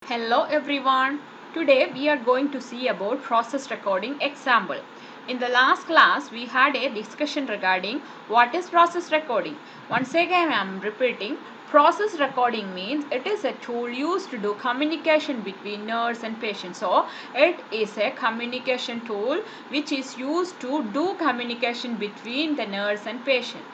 Hello everyone. Today we are going to see about process recording example. In the last class we had a discussion regarding what is process recording. Once again I am repeating, process recording means it is a tool used to do communication between nurse and patient. So it is a communication tool which is used to do communication between the nurse and patient.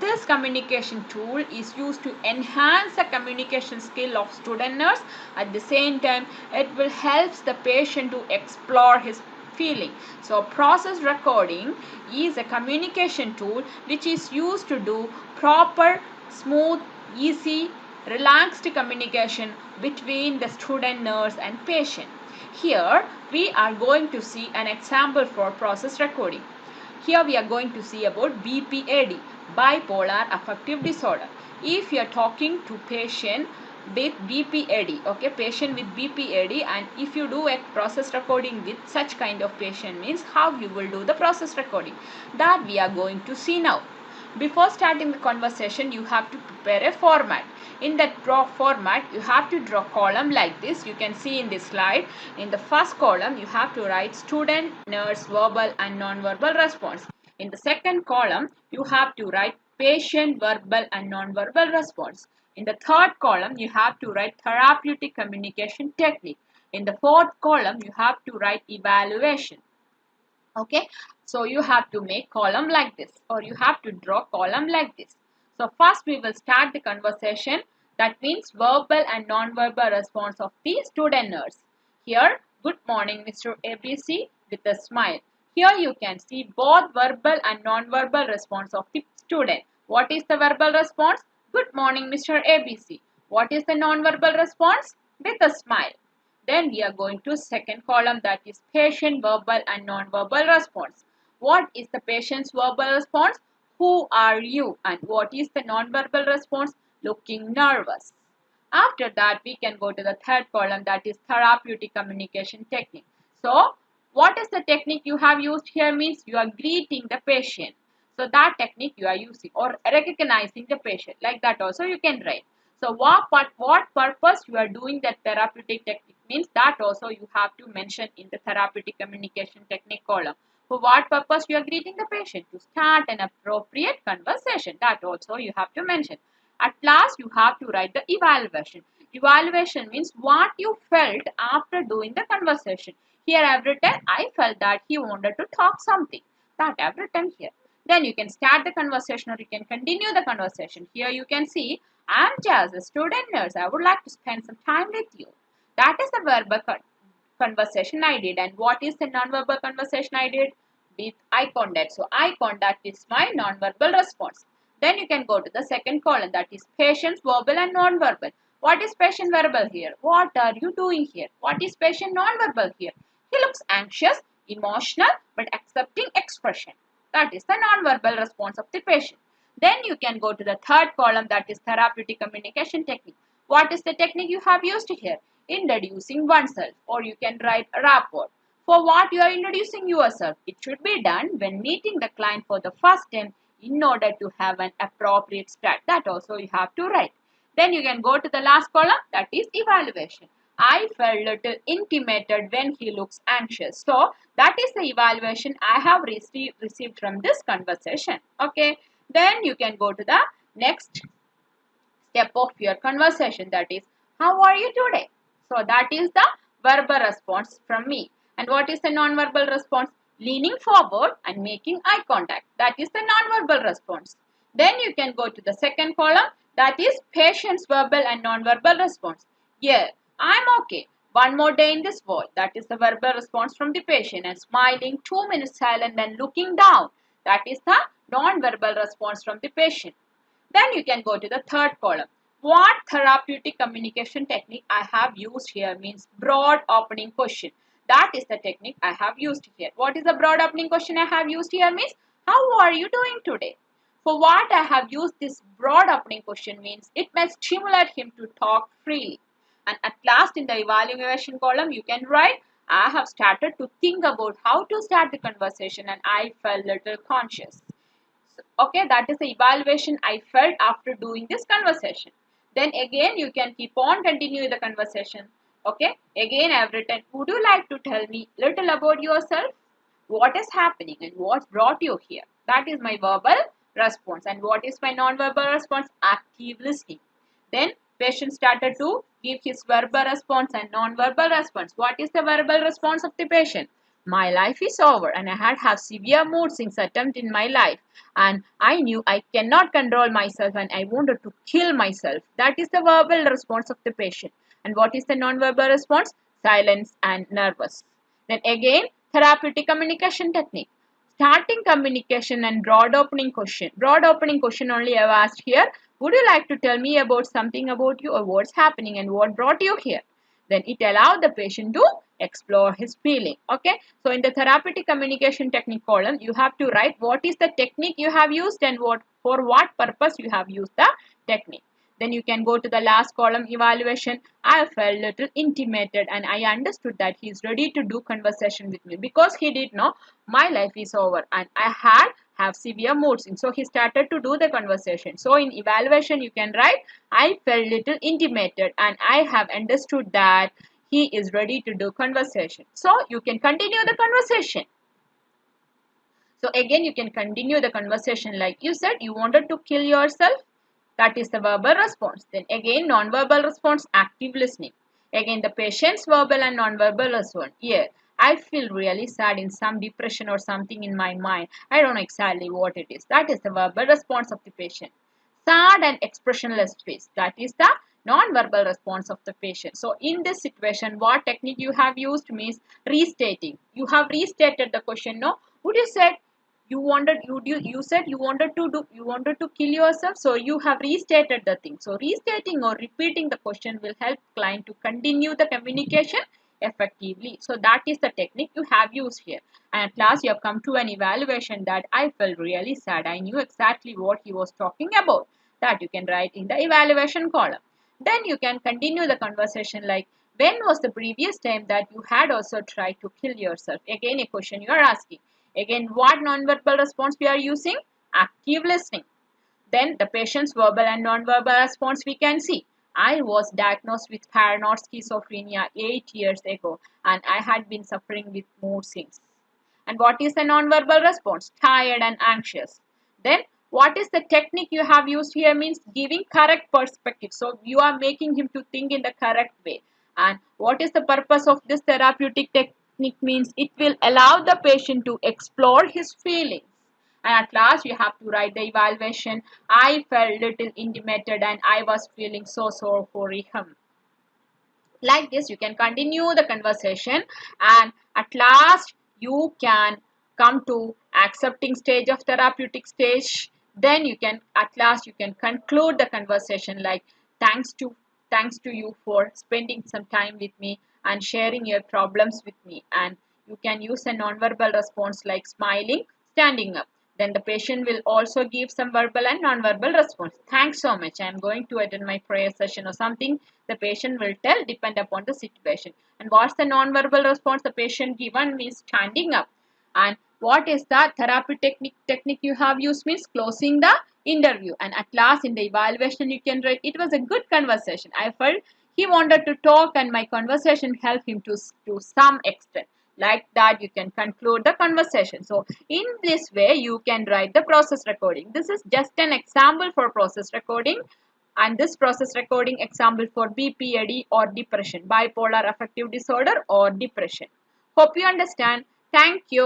This communication tool is used to enhance the communication skill of student nurse. At the same time, it will help the patient to explore his feeling. So process recording is a communication tool which is used to do proper, smooth, easy, relaxed communication between the student nurse and patient. Here we are going to see an example for process recording. Here we are going to see about BPAD, bipolar affective disorder. If you are talking to patient with BPAD, okay, patient with BPAD, and if you do a process recording with such kind of patient, means how you will do the process recording, that we are going to see now. Before starting the conversation, you have to prepare a format. In that format, you have to draw column like this. You can see in this slide. In the first column, you have to write student, nurse, verbal and non-verbal response. In the second column, you have to write patient, verbal and non-verbal response. In the third column, you have to write therapeutic communication technique. In the fourth column, you have to write evaluation. Okay, so you have to make column like this, or you have to draw column like this. So first we will start the conversation. That means verbal and non-verbal response of the student nurse. Here, good morning Mr. ABC, with a smile. Here you can see both verbal and non-verbal response of the student. What is the verbal response? Good morning Mr. ABC. What is the non-verbal response? With a smile. Then we are going to second column, that is patient verbal and non-verbal response. What is the patient's verbal response? Who are you? And what is the non-verbal response? Looking nervous. After that, we can go to the third column, that is therapeutic communication technique. So, what is the technique you have used here means you are greeting the patient. So, that technique you are using, or recognizing the patient. Like that also you can write. So, what purpose you are doing that therapeutic technique means, that also you have to mention in the therapeutic communication technique column. For what purpose you are greeting the patient? To start an appropriate conversation. That also you have to mention. At last, you have to write the evaluation. Evaluation means what you felt after doing the conversation. Here, I've written, I felt that he wanted to talk something. That I've written here. Then you can start the conversation or you can continue the conversation. Here you can see, I'm just a student nurse. I would like to spend some time with you. That is the verbal conversation I did. And what is the non-verbal conversation I did? With eye contact. So eye contact is my non-verbal response. Then you can go to the second column, that is patient's verbal and non-verbal. What is patient verbal here? What are you doing here? What is patient non-verbal here? He looks anxious, emotional, but accepting expression. That is the non-verbal response of the patient. Then you can go to the third column, that is therapeutic communication technique. What is the technique you have used here? Introducing oneself, or you can write a rapport. For what you are introducing yourself, it should be done when meeting the client for the first time in order to have an appropriate start. That also you have to write. Then you can go to the last column, that is evaluation. I felt little intimidated when he looks anxious. So that is the evaluation I have received from this conversation. Okay. Then you can go to the next step of your conversation, that is, how are you today? So that is the verbal response from me. And what is the non-verbal response? Leaning forward and making eye contact. That is the non-verbal response. Then you can go to the second column, that is patient's verbal and non-verbal response. Yeah, I'm okay. One more day in this world. That is the verbal response from the patient. And smiling, 2 minutes silent and looking down. That is the non-verbal response from the patient. Then you can go to the third column. What therapeutic communication technique I have used here means broad opening question. That is the technique I have used here. What is the broad opening question I have used here means, how are you doing today? For what I have used this broad opening question means, it may stimulate him to talk freely. And at last in the evaluation column, you can write, I have started to think about how to start the conversation and I felt little conscious. Okay, that is the evaluation I felt after doing this conversation. Then again, you can keep on continuing the conversation, Okay, again I have written, would you like to tell me little about yourself? What is happening and what brought you here? That is my verbal response. And what is my non-verbal response? Active listening. Then patient started to give his verbal response and non-verbal response. What is the verbal response of the patient? My life is over and I had have severe mood swings attempt in my life, and I knew I cannot control myself and I wanted to kill myself. That is the verbal response of the patient. And what is the non-verbal response? Silence and nervous. Then again, therapeutic communication technique. Starting communication and broad opening question. Broad opening question only I have asked here. Would you like to tell me about something about you or what's happening and what brought you here? Then it allowed the patient to explore his feeling. Okay. So in the therapeutic communication technique column, you have to write what is the technique you have used and what for what purpose you have used the technique. Then you can go to the last column, evaluation. I felt little intimidated and I understood that he is ready to do conversation with me because he did know my life is over and I have severe mood swings. So he started to do the conversation. So in evaluation you can write, I felt little intimidated and I have understood that he is ready to do conversation. So you can continue the conversation. So again you can continue the conversation like you said you wanted to kill yourself. That is the verbal response. Then again non-verbal response, active listening. Again the patient's verbal and non-verbal response. Yeah, I feel really sad in some depression or something in my mind. I don't know exactly what it is. That is the verbal response of the patient. Sad and expressionless face. That is the non-verbal response of the patient. So in this situation, what technique you have used means restating. You have restated the question. No, would you said you said you wanted to kill yourself, so you have restated the thing. So restating or repeating the question will help client to continue the communication effectively. So that is the technique you have used here. And at last you have come to an evaluation that I felt really sad. I knew exactly what he was talking about. That you can write in the evaluation column. Then you can continue the conversation like, when was the previous time that you had also tried to kill yourself? Again a question you are asking. Again, what non-verbal response we are using? Active listening. Then the patient's verbal and non-verbal response we can see. I was diagnosed with paranoid schizophrenia 8 years ago and I had been suffering with mood swings. And what is the non-verbal response? Tired and anxious. Then what is the technique you have used here means giving correct perspective. So you are making him to think in the correct way. And what is the purpose of this therapeutic technique means it will allow the patient to explore his feelings. And at last you have to write the evaluation. I felt little intimidated and I was feeling so sorry for him. Like this you can continue the conversation, and at last you can come to accepting stage of therapeutic stage. Then you can at last you can conclude the conversation like, thanks to you for spending some time with me and sharing your problems with me. And you can use a non-verbal response like smiling, standing up. Then the patient will also give some verbal and non-verbal response. Thanks so much. I am going to attend my prayer session or something. The patient will tell depend upon the situation. And what's the non-verbal response the patient given means standing up. And what is the therapy technique you have used means closing the interview. And at last in the evaluation you can write, it was a good conversation. I felt he wanted to talk and my conversation helped him to some extent. Like that you can conclude the conversation. So in this way you can write the process recording. This is just an example for process recording, and this process recording example for BPAD or depression, bipolar affective disorder or depression. Hope you understand. Thank you.